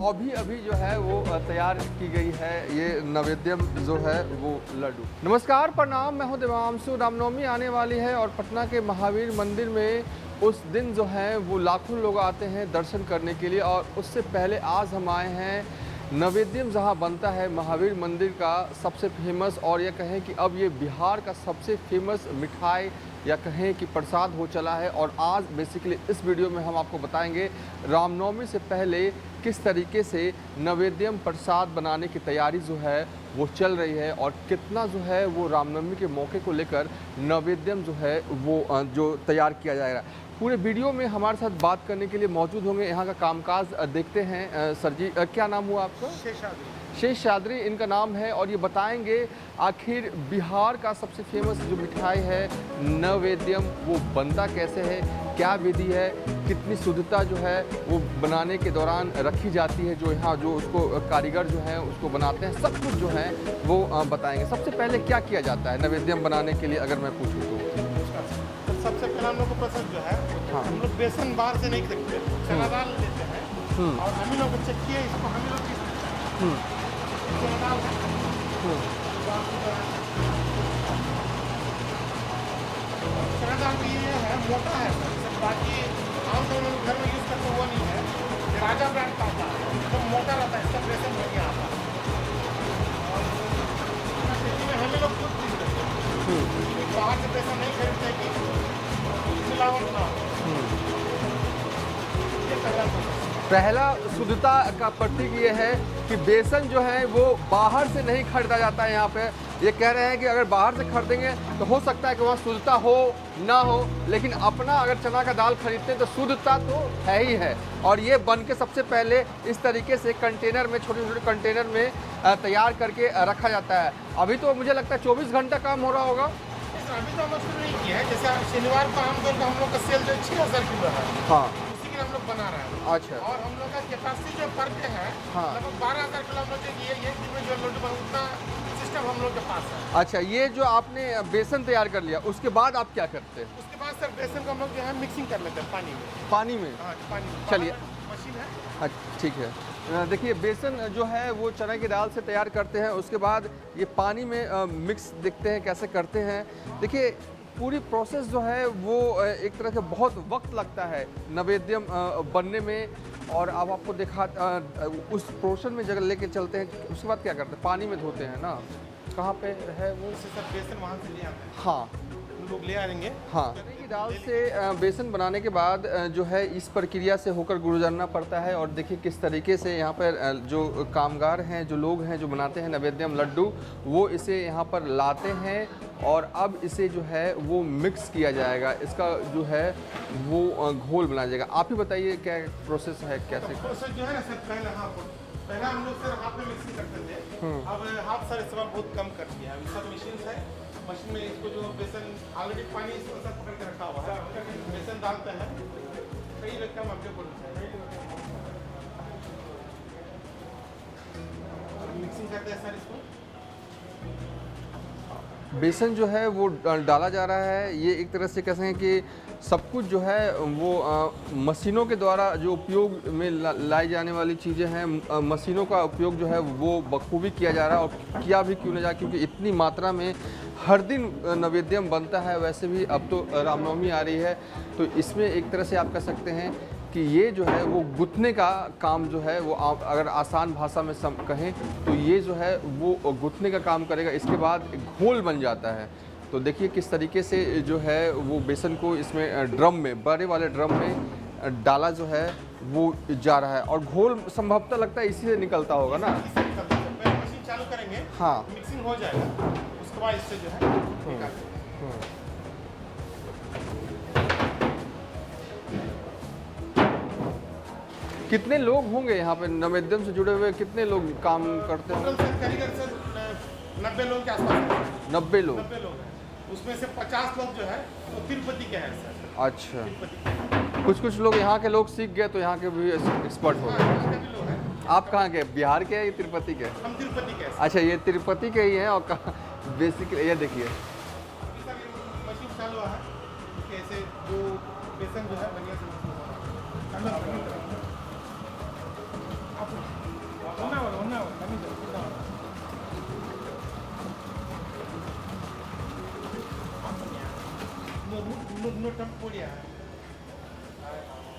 अभी अभी जो है वो तैयार की गई है ये नैवेद्यम जो है वो लड्डू। नमस्कार, प्रणाम, मैं हूं देवांशु। रामनवमी आने वाली है और पटना के महावीर मंदिर में उस दिन जो है वो लाखों लोग आते हैं दर्शन करने के लिए। और उससे पहले आज हम आए हैं नैवेद्यम जहां बनता है महावीर मंदिर का सबसे फेमस, और ये कहें कि अब ये बिहार का सबसे फेमस मिठाई या कहें कि प्रसाद हो चला है। और आज बेसिकली इस वीडियो में हम आपको बताएंगे रामनवमी से पहले किस तरीके से नैवेद्यम प्रसाद बनाने की तैयारी जो है वो चल रही है, और कितना जो है वो रामनवमी के मौके को लेकर नैवेद्यम जो है वो जो तैयार किया जाएगा। पूरे वीडियो में हमारे साथ बात करने के लिए मौजूद होंगे, यहाँ का कामकाज देखते हैं। सर जी, क्या नाम हुआ आपका? शेष शादरी इनका नाम है, और ये बताएंगे आखिर बिहार का सबसे फेमस जो मिठाई है नैवेद्यम वो बनता कैसे है, क्या विधि है, कितनी शुद्धता जो है वो बनाने के दौरान रखी जाती है, जो यहाँ जो उसको कारीगर जो है उसको बनाते हैं, सब कुछ जो है वो बताएंगे। सबसे पहले क्या किया जाता है नैवेद्यम बनाने के लिए अगर मैं पूछूँ तो? सबसे पहले हम लोग को प्रोसेस जो है, हाँ, हम लोग बेसन बाहर से नहीं खरीदते, चना दाल लेते हैं और हम लोग चक्की है, इसको हम लोग चना दाल चना दाल भी ये है मोटा है सर, बाकी आमतौर में घर में यूज करते वो नहीं है। राजा ब्रांड का आता है, एकदम मोटा रहता है, इसका बेसन बढ़िया आता है। और हमें लोग खुद खरीदते हैं, बाहर से बेसन नहीं खरीदते कि पहला शुद्धता का प्रतीक ये है कि बेसन जो है वो बाहर से नहीं खरीदा जाता है। यहाँ पे ये कह रहे हैं कि अगर बाहर से खरीदेंगे तो हो सकता है कि वहाँ शुद्धता हो ना हो, लेकिन अपना अगर चना का दाल खरीदते हैं तो शुद्धता तो है ही है। और ये बन के सबसे पहले इस तरीके से कंटेनर में, छोटे छोटे कंटेनर में तैयार करके रखा जाता है। अभी तो मुझे लगता है 24 घंटा काम हो रहा होगा। अभी तो हम शुरू नहीं किया है, जैसे शनिवार को आमतौर पर हम लोग का सेल जो 6000 किलो है, हाँ, उसी के हम लोग बना रहे हैं। अच्छा। और हम लोग का कैपेसिटी जो पर डे है, हाँ, लगभग 12000 किलो हम लोग ये दिन में जो लड्डू बना उतना सिस्टम हम लोग के पास है। अच्छा, ये जो आपने बेसन तैयार कर लिया उसके बाद आप क्या करते हैं? उसके बाद सर बेसन को हम लोग जो है मिक्सिंग कर लेते हैं पानी में। पानी में? हाँ, पानी में। चलिए, मशीन है। अच्छा, ठीक है। देखिए, बेसन जो है वो चना की दाल से तैयार करते हैं, उसके बाद ये पानी में मिक्स देखते हैं कैसे करते हैं। देखिए, पूरी प्रोसेस जो है वो एक तरह से बहुत वक्त लगता है नैवेद्यम बनने में। और अब आपको दिखा उस पोर्शन में जगह लेके चलते हैं, उसके बाद क्या करते हैं? पानी में धोते हैं ना? कहाँ पे है वो? सर बेसन वहाँ से ले आते हैं। हाँ, लोग ले आएंगे। हाँ, चने की दाल से बेसन बनाने के बाद जो है इस प्रक्रिया से होकर गुजरना पड़ता है। और देखिए किस तरीके से यहाँ पर जो कामगार हैं, जो लोग हैं जो बनाते हैं नैवेद्यम लड्डू, वो इसे यहाँ पर लाते हैं और अब इसे जो है वो मिक्स किया जाएगा। इसका जो है वो घोल बनाया जाएगा। आप ही बताइए क्या प्रोसेस है, कैसे? प्रोसेस जो है ना सर, पहले हम लोग सर हाथ में मिक्सिंग करते थे, अब हाथ सर इस बार बहुत कम कर दिया है। सब मशीन है, मशीन में इसको जो बेसन ऑलरेडी पानी इसको सब पकड़ के रखा हुआ है, बेसन डालते हैं। कई लोग का मध्य मिक्सिंग करते हैं सर। इसको बेसन जो है वो डाला जा रहा है। ये एक तरह से कहते हैं कि सब कुछ जो है वो मशीनों के द्वारा जो उपयोग में लाई जाने वाली चीज़ें हैं, मशीनों का उपयोग जो है वो बखूबी किया जा रहा है। और किया भी क्यों ना जाए, क्योंकि इतनी मात्रा में हर दिन नैवेद्यम बनता है। वैसे भी अब तो रामनवमी आ रही है, तो इसमें एक तरह से आप कह सकते हैं कि ये जो है वो गुथने का काम जो है वो अगर आसान भाषा में कहें तो ये जो है वो गुथने का काम करेगा। इसके बाद घोल बन जाता है। तो देखिए किस तरीके से जो है वो बेसन को इसमें ड्रम में, बड़े वाले ड्रम में डाला जो है वो जा रहा है। और घोल संभवतः लगता है इसी से निकलता होगा ना? मशीन चालू करेंगे, हाँ, मिक्सिंग हो जाएगा, उसके बाद इससे जो है कितने लोग होंगे यहाँ पे नैवेद्यम से जुड़े हुए? कितने लोग काम करते हैं? कारीगर सर 90 लोग के आसपास। 90 लोग? 90 लोग हैं, उसमें से 50 लोग जो है वो तिरुपति के हैं सर। अच्छा, कुछ लोग यहाँ के लोग सीख गए तो यहाँ के भी एक्सपर्ट हो गए। आप कहाँ के? बिहार के या तिरुपति के? हम तिरुपति के हैं। अच्छा, ये तिरुपति के ही हैं। और कहाँ बेसिकली ये देखिए मशीन चालू है, कैसे जो बेसन जो है बढ़िया से ಇನ್ನೂರು ಟನ್ ಪುಡಿ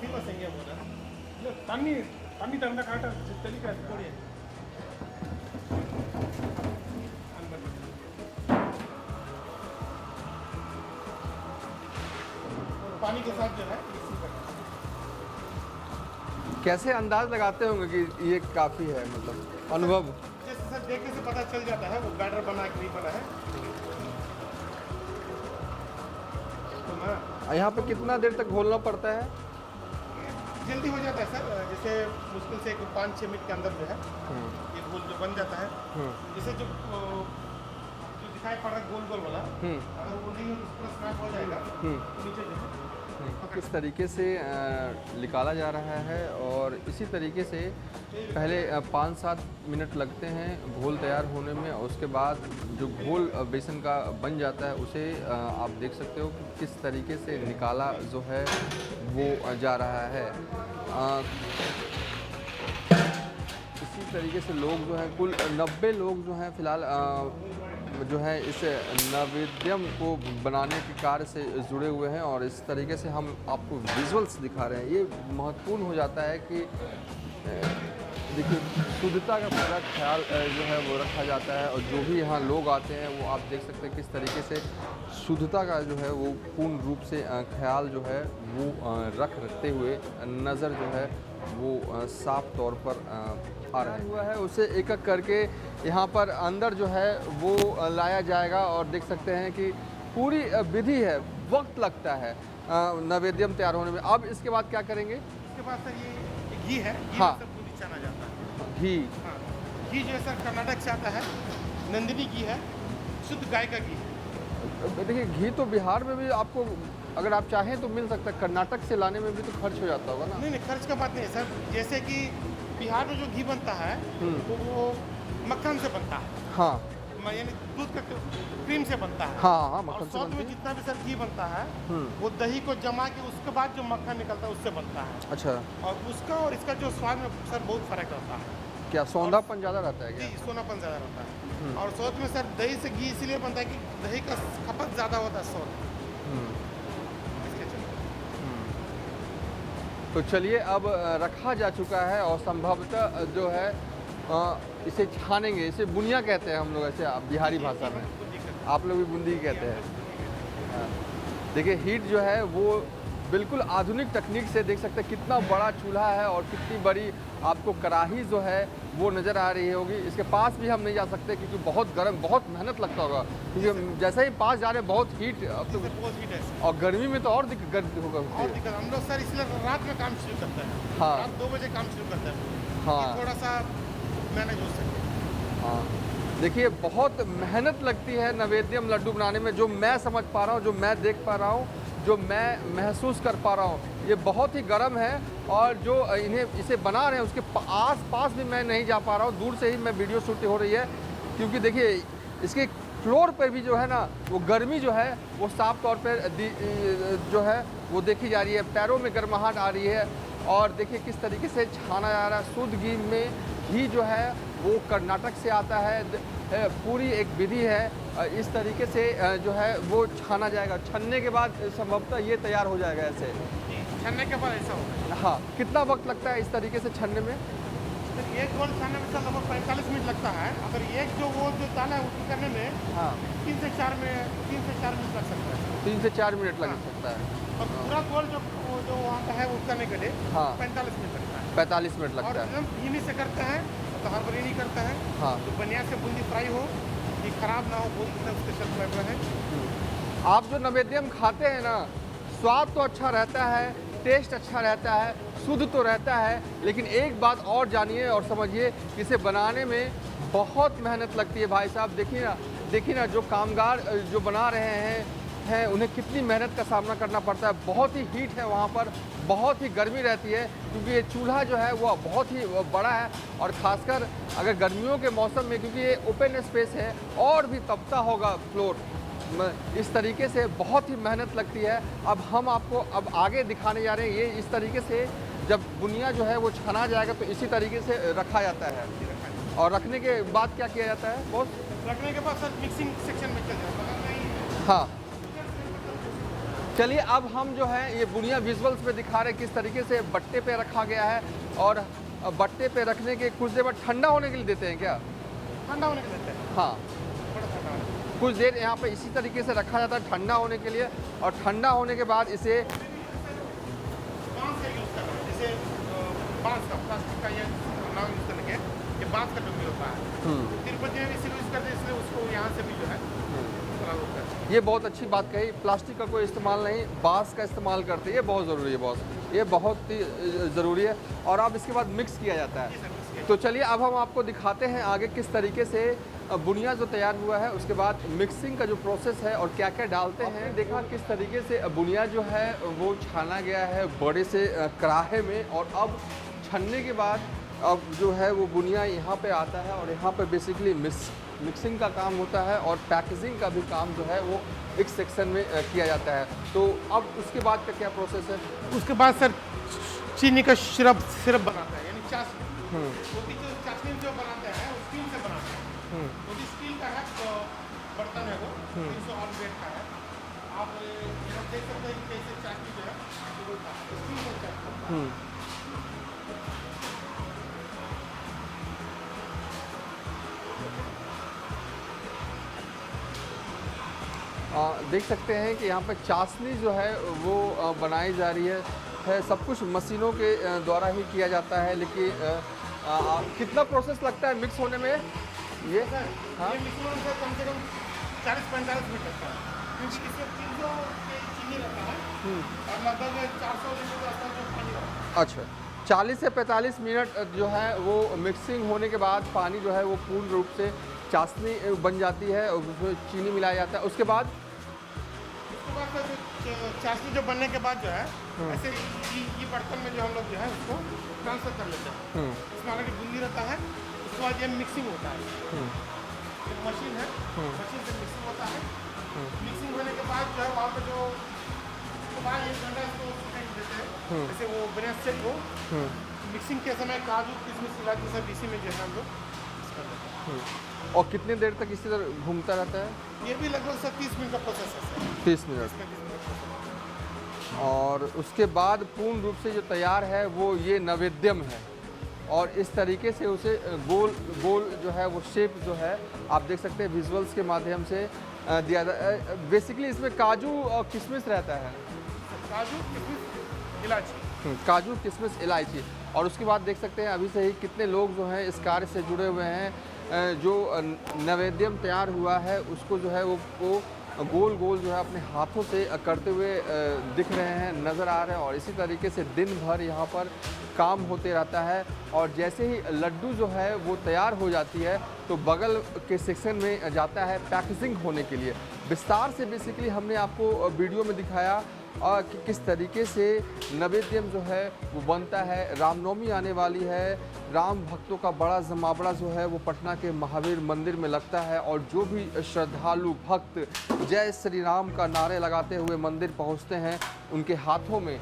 ಫೇಮಸ್ ಹೆಂಗೆ ಬೋದ ತಣ್ಣಿ ತಣ್ಣಿ ತಂದ ಕಾಟ ತಲಿಕ ಪುಡಿ पानी के साथ जो है मिक्सिंग करना है। कैसे अंदाज लगाते होंगे कि ये काफ़ी है, मतलब अनुभव? जैसे सर देखने से पता चल जाता है वो बैटर बना कि नहीं बना है। तो ना यहाँ पे कितना देर तक घोलना पड़ता है? जल्दी हो जाता है सर, जैसे मुश्किल से 5-6 मिनट के अंदर जो है ये घोल जो बन जाता है। जैसे जो दिखाई पड़ रहा है गोल गोल वाला, अगर वो नहीं हो तो पूरा स्क्रैप हो जाएगा। तो नीचे जो है किस तरीके से निकाला जा रहा है, और इसी तरीके से पहले 5-7 मिनट लगते हैं घोल तैयार होने में, और उसके बाद जो घोल बेसन का बन जाता है उसे आप देख सकते हो कि किस तरीके से निकाला जो है वो जा रहा है। इसी तरीके से लोग जो हैं, कुल 90 लोग जो हैं फ़िलहाल जो है इस नैवेद्यम को बनाने के कार्य से जुड़े हुए हैं, और इस तरीके से हम आपको विजुअल्स दिखा रहे हैं। ये महत्वपूर्ण हो जाता है कि देखिए शुद्धता का पूरा ख्याल जो है वो रखा जाता है, और जो भी यहाँ लोग आते हैं वो आप देख सकते हैं किस तरीके से शुद्धता का जो है वो पूर्ण रूप से ख्याल जो है वो रखते हुए नज़र जो है वो साफ तौर पर आ रहा हुआ है। उसे एक एक करके यहाँ पर अंदर जो है वो लाया जाएगा, और देख सकते हैं कि पूरी विधि है, वक्त लगता है नैवेद्यम तैयार होने में। अब इसके बाद क्या करेंगे? इसके बाद सर ये घी है, घी हाँ। में सब कुछ छाना जाता है। घी। हाँ, घी जो है सर कर्नाटक से आता है, नंदिनी घी है, शुद्ध गाय का घी है। देखिए घी तो बिहार में भी आपको अगर आप चाहें तो मिल सकता है, कर्नाटक से लाने में भी तो खर्च हो जाता होगा ना? नहीं खर्च का बात नहीं है सर, जैसे कि बिहार में जो घी बनता है तो वो मक्खन से बनता है। हाँ यानी दूध का क्रीम से बनता है। हाँ हाँ, और मक्खन से साथ बनती में है। जितना भी सर घी बनता है वो दही को जमा के उसके बाद जो मक्खन निकलता है उससे बनता है। अच्छा, और उसका और इसका जो स्वाद में सर बहुत फर्क रहता है। क्या सौंधापन ज़्यादा रहता है जी क्या? सोनापन ज़्यादा रहता है। और साथ में सर दही से घी इसीलिए बनता है कि दही का खपत ज़्यादा होता है स्वाद इसके चलते। तो चलिए अब रखा जा चुका है, और संभवतः जो है इसे छानेंगे। इसे बुनिया कहते हैं हम लोग ऐसे बिहारी भाषा में, आप लोग भी बूंदी कहते हैं। देखिए हीट जो है वो बिल्कुल आधुनिक तकनीक से देख सकते हैं कितना बड़ा चूल्हा है, और कितनी बड़ी आपको कढ़ाही जो है वो नज़र आ रही होगी। इसके पास भी हम नहीं जा सकते क्योंकि बहुत गर्म, बहुत मेहनत लगता होगा, क्योंकि जैसे ही पास जा रहे हैं बहुत हीट, अब तो बहुत हीट है और गर्मी में तो और दिक्कत होगा। और दिक्कत हम लोग सर इसलिए रात में काम शुरू करते हैं। हाँ। रात 2 बजे काम शुरू करते हैं। हाँ। कि थोड़ा सा मैनेज हो सके। हाँ देखिए बहुत मेहनत लगती है नैवेद्यम लड्डू बनाने में, जो मैं समझ पा रहा हूँ, जो मैं देख पा रहा हूँ, जो मैं महसूस कर पा रहा हूँ। ये बहुत ही गर्म है, और जो इसे बना रहे हैं उसके आस पास भी मैं नहीं जा पा रहा हूँ। दूर से ही मैं वीडियो शूट हो रही है, क्योंकि देखिए इसके फ्लोर पर भी जो है ना वो गर्मी जो है वो साफ तौर पर जो है वो देखी जा रही है। पैरों में गर्माहट आ रही है, और देखिए किस तरीके से छाना जा रहा है। शुद्ध घी में घी जो है वो कर्नाटक से आता है, पूरी एक विधि है। इस तरीके से जो है वो छाना जाएगा। छनने के बाद संभवतः ये तैयार हो जाएगा ऐसे। छनने के बाद ऐसा होगा। हाँ, कितना वक्त लगता है इस तरीके से छनने में? एक गोल छानने में सर लगभग 45 मिनट लगता है। अगर एक जो वो जो दाना है उसको करने में हाँ 3 से 4 मिनट लग सकता है। 3 से 4 मिनट लग सकता है। और पूरा गोल जो वहाँ का है वो करने के लिए हाँ 45 मिनट लगता है। 45 मिनट और लगता है। एकदम धीमी से करते हैं तो हर बार नहीं करता है। हाँ तो बढ़िया से बूंदी फ्राई हो कि खराब ना हो, बहुत स्पेशल फ्लेवर है। आप जो नैवेद्यम खाते हैं ना, स्वाद तो अच्छा रहता है, टेस्ट अच्छा रहता है, शुद्ध तो रहता है, लेकिन एक बात और जानिए और समझिए, इसे बनाने में बहुत मेहनत लगती है भाई साहब। देखिए ना जो कामगार जो बना रहे हैं उन्हें कितनी मेहनत का सामना करना पड़ता है। बहुत ही हीट है वहाँ पर, बहुत ही गर्मी रहती है, क्योंकि ये चूल्हा जो है वो बहुत ही बड़ा है, और ख़ासकर अगर गर्मियों के मौसम में, क्योंकि ये ओपन स्पेस है और भी तपता होगा फ्लोर। इस तरीके से बहुत ही मेहनत लगती है। अब हम आपको अब आगे दिखाने जा रहे हैं। ये इस तरीके से जब बुनिया जो है वो छना जाएगा तो इसी तरीके से रखा जाता है, और रखने के बाद क्या किया जाता है बॉस? रखने के बाद सर मिक्सिंग सेक्शन में चल जाता है। हाँ चलिए अब हम जो है ये बुनिया विजुअल्स में दिखा रहे हैं किस तरीके से बट्टे पे रखा गया है। और बट्टे पे रखने के कुछ देर बाद ठंडा होने के लिए देते हैं क्या? ठंडा होने के देते हैं, हाँ, बड़ा ठंडा होने के लिए। कुछ देर यहाँ पे इसी तरीके से रखा जाता है ठंडा होने के लिए। और ठंडा होने के बाद इसे बांस का यूज़ करना है, जैसे बांस का, प्लास्टिक का या नाम यूज़ करने के, ये बांस का डब्बी होता है। तिरुपति में भी इसी यूज़ करते हैं, इसलिए उसको यहाँ से भी जो है थोड़ा वो करते हैं। ये बहुत अच्छी बात कही, प्लास्टिक का कोई इस्तेमाल नहीं, बांस का इस्तेमाल करते हैं। ये बहुत ज़रूरी है बॉस, ये बहुत ही ज़रूरी है। और अब इसके बाद मिक्स किया जाता है। तो चलिए अब हम आपको दिखाते हैं आगे किस तरीके से बुनिया जो तैयार हुआ है, उसके बाद मिक्सिंग का जो प्रोसेस है और क्या क्या डालते हैं। देखा किस तरीके से बुनिया जो है वो छाना गया है बड़े से कढ़ाहे में। और अब छनने के बाद अब जो है वो बुनिया यहाँ पे आता है और यहाँ पे बेसिकली मिक्सिंग का काम होता है और पैकेजिंग का भी काम जो है वो एक सेक्शन में किया जाता है। तो अब उसके बाद का क्या प्रोसेस है? उसके बाद सर चीनी का सिरप बनाता है, यानी चाशनी। वो भी जो चाशनी जो बनाते हैं वो स्टील से बनाते हैं। वो भी स्टील का है, तो बर्तन है वो 308 वेट का है। आप यहाँ देख सकते हैं कि कैसे चाशनी जो है स्टील का चाशनी। देख सकते हैं कि यहाँ पे चाशनी जो है वो बनाई जा रही है। सब कुछ मशीनों के द्वारा ही किया जाता है। लेकिन कितना प्रोसेस लगता है मिक्स होने में ये? हाँ, ये मिक्स होने से कम 40-45 मिनट लगता है, क्योंकि इसमें 300 के चीनी रहता है और लगभग 400 लीटर के आसपास जो पानी रहता है। अच्छा, 40 से 45 मिनट जो है वो मिक्सिंग होने के बाद पानी जो है वो पूर्ण रूप से चाशनी बन जाती है और उसमें चीनी मिलाया जाता है। उसके बाद जो चाशनी जो बनने के बाद जो है ऐसे ये बर्तन में जो हम लोग जो है उसको ट्रांसफर कर लेते हैं। इसमें हालांकि बूंदी रहता है, उसके बाद ये मिक्सिंग होता है। एक मशीन है, मशीन से मिक्सिंग होता है। मिक्सिंग होने के बाद जो है वहाँ पर जो बाद 1 घंटा इसको फेंक देते हैं, जैसे वो बिना से वो मिक्सिंग के समय काजू किशमिश इलायची सब इसी में जो है हम लोग कर देते हैं। और कितने देर तक इसी तरह घूमता रहता है? ये भी लगभग 30 मिनट का प्रोसेस है। 30 मिनट। और उसके बाद पूर्ण रूप से जो तैयार है वो ये नैवेद्यम है। और इस तरीके से उसे गोल गोल जो है वो शेप जो है आप देख सकते हैं विजुअल्स के माध्यम से दिया जाता। बेसिकली इसमें काजू और किशमिश रहता है। काजू किशमिश इलायची, काजू किशमिश इलायची। और उसके बाद देख सकते हैं अभी से ही कितने लोग जो हैं इस कार्य से जुड़े हुए हैं। जो नैवेद्यम तैयार हुआ है उसको जो है वो गोल गोल जो है अपने हाथों से करते हुए दिख रहे हैं, नज़र आ रहे हैं। और इसी तरीके से दिन भर यहाँ पर काम होते रहता है। और जैसे ही लड्डू जो है वो तैयार हो जाती है तो बगल के सेक्शन में जाता है पैकेजिंग होने के लिए। विस्तार से बेसिकली हमने आपको वीडियो में दिखाया कि किस तरीके से नैवेद्यम जो है वो बनता है। रामनवमी आने वाली है, राम भक्तों का बड़ा जमावड़ा जो है वो पटना के महावीर मंदिर में लगता है। और जो भी श्रद्धालु भक्त जय श्री राम का नारे लगाते हुए मंदिर पहुंचते हैं उनके हाथों में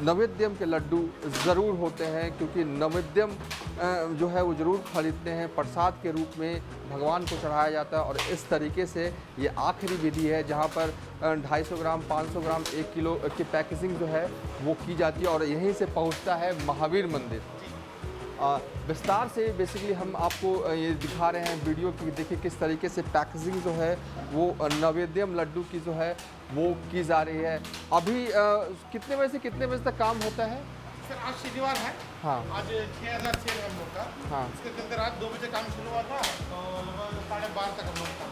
नैवेद्यम के लड्डू ज़रूर होते हैं, क्योंकि नैवेद्यम जो है वो ज़रूर खरीदते हैं, प्रसाद के रूप में भगवान को चढ़ाया जाता है। और इस तरीके से ये आखिरी विधि है जहाँ पर 250 ग्राम, 500 ग्राम, 1 किलो की पैकेजिंग जो है वो की जाती है और यहीं से पहुँचता है महावीर मंदिर। विस्तार से बेसिकली हम आपको ये दिखा रहे हैं वीडियो की। देखिए किस तरीके से पैकेजिंग जो है वो नैवेद्यम लड्डू की जो है वो की जा रही है। अभी कितने बजे से कितने बजे तक काम होता है? सर आज शनिवार है, हाँ, आज 6000 सेल है हम लोग का। हाँ, इसके चलते रात 2 बजे काम शुरू हुआ था, तो लगभग 12:30 तक हम लोग काम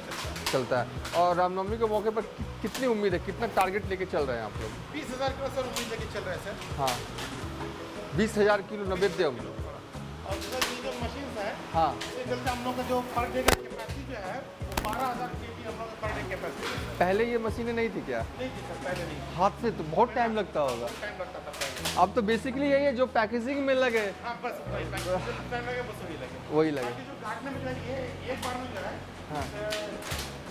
चलता है। और रामनवमी के मौके पर कितनी उम्मीद है, कितना टारगेट लेके चल रहे हैं आप लोग? 20,000 किलो सर उम्मीद लेके चल रहे हैं सर। हाँ, 20,000 किलो नैवेद्यम। और सर ये जो मशीन है, हाँ, इसके चलते हम लोग का जो पर डे का कैपेसिटी जो है वो 12,000 kg हम लोग का पर डे कैपेसिटी है। पहले ये मशीनें नहीं थी क्या? नहीं थी सर, पहले नहीं, हाथ से तो बहुत टाइम लगता होगा। टाइम लगता था पहले। अब तो बेसिकली यही है जो पैकेजिंग में लगे हाँ बस वही टाइम लगे, बस वही लगे। वही लगे। बाकी जो काटने में जो है ये एक बार में जो है हाँ,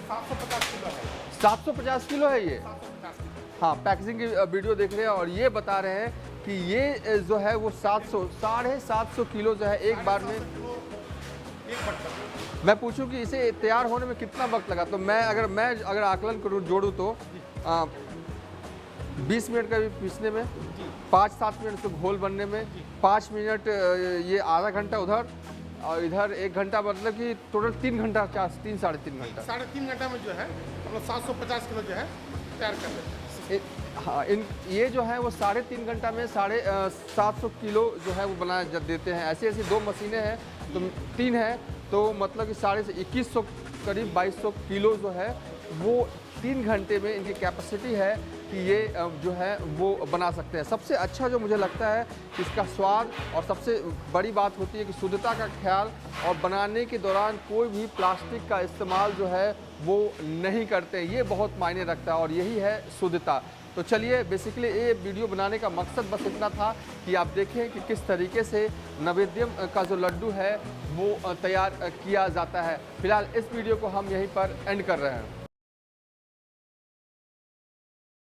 750 किलो है। 750 किलो है ये। 750 किलो। हाँ, पैकेजिंग की वीडियो देख रहे हैं और ये बता रहे हैं कि ये जो है वो 750 किलो जो है एक बार में। एक बर्तन। मैं पूछूं कि इसे तैयार होने में कितना वक्त लगा, तो मैं अगर आकलन करूं, जोड़ूं तो 20 मिनट का भी पीसने में, जी 5-7 मिनट उसको घोल बनने में, 5 मिनट ये आधा घंटा उधर और इधर 1 घंटा, मतलब कि टोटल 3 घंटा, 3 साढ़े 3 घंटा। 3.5 घंटा में जो है हम लोग 750 किलो जो है तैयार कर लेते हैं। हाँ, ये जो है वो 3.5 घंटा में 750 किलो जो है वो बना देते हैं। ऐसी ऐसी 2 मशीनें हैं, तो 3 है, तो मतलब कि 2100 करीब 2200 किलो जो है वो 3 घंटे में इनकी कैपेसिटी है कि ये जो है वो बना सकते हैं। सबसे अच्छा जो मुझे लगता है इसका स्वाद, और सबसे बड़ी बात होती है कि शुद्धता का ख्याल, और बनाने के दौरान कोई भी प्लास्टिक का इस्तेमाल जो है वो नहीं करते। ये बहुत मायने रखता है और यही है शुद्धता। तो चलिए, बेसिकली ये वीडियो बनाने का मकसद बस इतना था कि आप देखें कि किस तरीके से नैवेद्यम का जो लड्डू है वो तैयार किया जाता है। फिलहाल इस वीडियो को हम यहीं पर एंड कर रहे हैं।